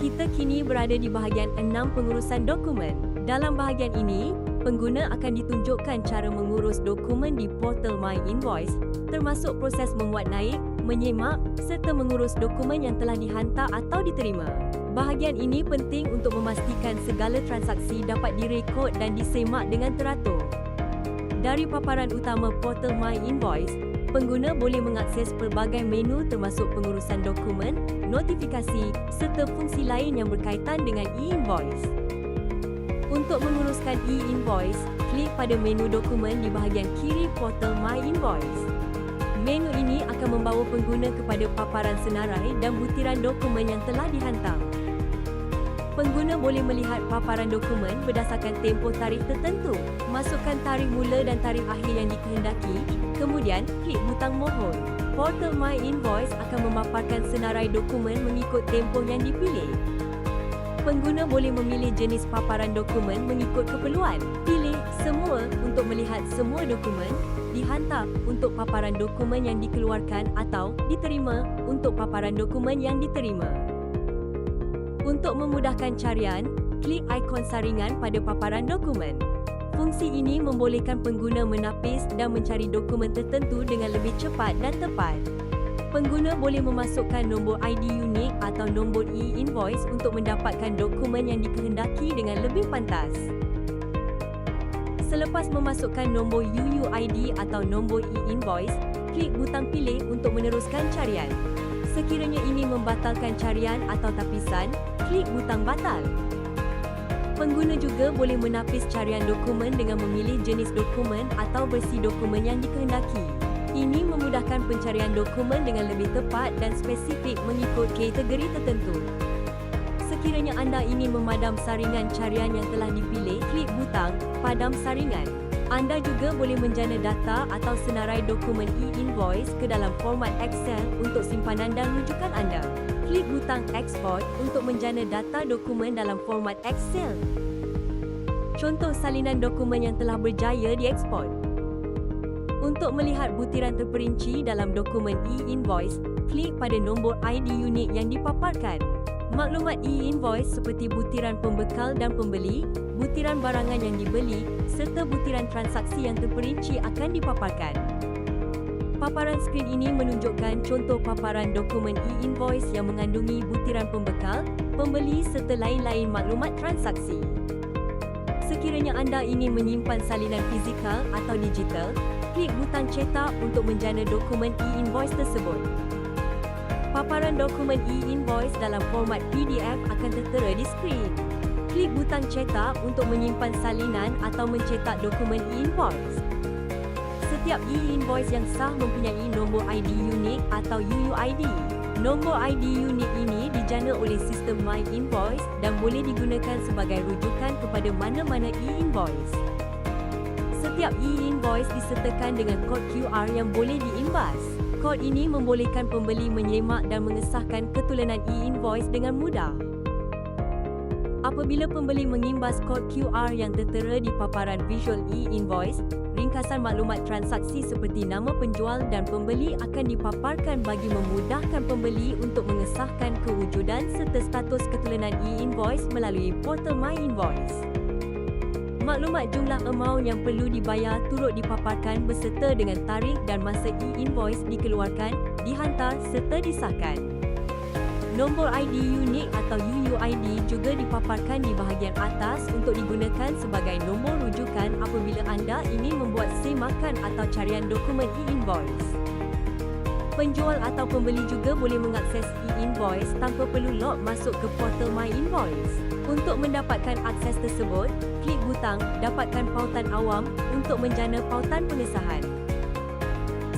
Kita kini berada di bahagian 6 pengurusan dokumen. Dalam bahagian ini, pengguna akan ditunjukkan cara mengurus dokumen di portal My Invoice, termasuk proses memuat naik, menyemak serta mengurus dokumen yang telah dihantar atau diterima. Bahagian ini penting untuk memastikan segala transaksi dapat direkod dan disemak dengan teratur. Dari paparan utama portal My Invoice, pengguna boleh mengakses pelbagai menu termasuk pengurusan dokumen, notifikasi serta fungsi lain yang berkaitan dengan e-invoice. Untuk menguruskan e-invoice, klik pada menu dokumen di bahagian kiri portal My Invoice. Menu ini akan membawa pengguna kepada paparan senarai dan butiran dokumen yang telah dihantar. Pengguna boleh melihat paparan dokumen berdasarkan tempoh tarikh tertentu. Masukkan tarikh mula dan tarikh akhir yang dikehendaki, kemudian klik butang mohon. Portal My Invoice akan memaparkan senarai dokumen mengikut tempoh yang dipilih. Pengguna boleh memilih jenis paparan dokumen mengikut keperluan. Pilih Semua untuk melihat semua dokumen, Dihantar untuk paparan dokumen yang dikeluarkan atau Diterima untuk paparan dokumen yang diterima. Untuk memudahkan carian, klik ikon saringan pada paparan dokumen. Fungsi ini membolehkan pengguna menapis dan mencari dokumen tertentu dengan lebih cepat dan tepat. Pengguna boleh memasukkan nombor ID unik atau nombor e-invoice untuk mendapatkan dokumen yang dikehendaki dengan lebih pantas. Selepas memasukkan nombor UUID atau nombor e-invoice, klik butang pilih untuk meneruskan carian. Sekiranya ini membatalkan carian atau tapisan, klik butang batal. Pengguna juga boleh menapis carian dokumen dengan memilih jenis dokumen atau versi dokumen yang dikehendaki. Ini memudahkan pencarian dokumen dengan lebih tepat dan spesifik mengikut kategori tertentu. Sekiranya anda ingin memadam saringan carian yang telah dipilih, klik butang Padam Saringan. Anda juga boleh menjana data atau senarai dokumen e-invoice ke dalam format Excel untuk simpanan dan rujukan anda. Klik butang Export untuk menjana data dokumen dalam format Excel. Contoh salinan dokumen yang telah berjaya dieksport. Untuk melihat butiran terperinci dalam dokumen e-invoice, klik pada nombor ID unik yang dipaparkan. Maklumat e-invoice seperti butiran pembekal dan pembeli, butiran barangan yang dibeli, serta butiran transaksi yang terperinci akan dipaparkan. Paparan skrin ini menunjukkan contoh paparan dokumen e-invoice yang mengandungi butiran pembekal, pembeli serta lain-lain maklumat transaksi. Sekiranya anda ingin menyimpan salinan fizikal atau digital, klik butang cetak untuk menjana dokumen e-invoice tersebut. Paparan dokumen e-invoice dalam format PDF akan tertera di skrin. Klik butang cetak untuk menyimpan salinan atau mencetak dokumen e-invoice. Setiap e-invoice yang sah mempunyai nombor ID unik atau UUID. Nombor ID unik ini dijana oleh sistem My Invoice dan boleh digunakan sebagai rujukan kepada mana-mana e-invoice. Setiap e-invoice disertakan dengan kod QR yang boleh diimbas. Kod ini membolehkan pembeli menyemak dan mengesahkan keturunan e-invoice dengan mudah. Apabila pembeli mengimbas kod QR yang tertera di paparan visual e-invoice, ringkasan maklumat transaksi seperti nama penjual dan pembeli akan dipaparkan bagi memudahkan pembeli untuk mengesahkan kewujudan serta status keturunan e-invoice melalui portal My Invoice. Maklumat jumlah amaun yang perlu dibayar turut dipaparkan beserta dengan tarikh dan masa e-invoice dikeluarkan, dihantar serta disahkan. Nombor ID unik atau UUID juga dipaparkan di bahagian atas untuk digunakan sebagai nombor rujukan apabila anda ingin membuat semakan atau carian dokumen e-invoice. Penjual atau pembeli juga boleh mengakses e-invoice tanpa perlu log masuk ke portal My Invoice. Untuk mendapatkan akses tersebut, klik butang Dapatkan Pautan Awam untuk menjana pautan pengesahan.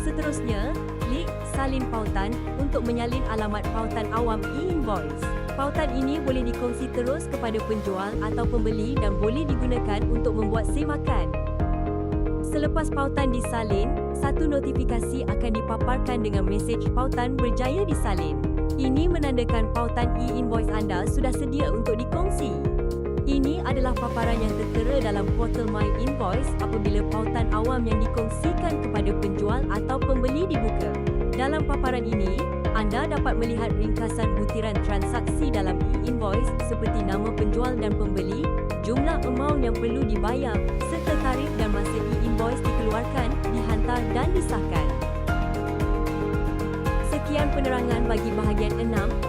Seterusnya, klik Salin Pautan untuk menyalin alamat pautan awam e-invoice. Pautan ini boleh dikongsi terus kepada penjual atau pembeli dan boleh digunakan untuk membuat semakan. Selepas pautan disalin, satu notifikasi akan dipaparkan dengan mesej pautan berjaya disalin. Ini menandakan pautan e-invoice anda sudah sedia untuk dikongsi. Ini adalah paparan yang tertera dalam portal My Invoice apabila pautan awam yang dikongsikan kepada penjual atau pembeli dibuka. Dalam paparan ini, anda dapat melihat ringkasan butiran transaksi dalam e-invoice seperti nama penjual dan pembeli, jumlah amaun yang perlu dibayar, serta tarikh dan masa e-invoice dikeluarkan, dihantar dan disahkan. Sekian penerangan bagi bahagian 6.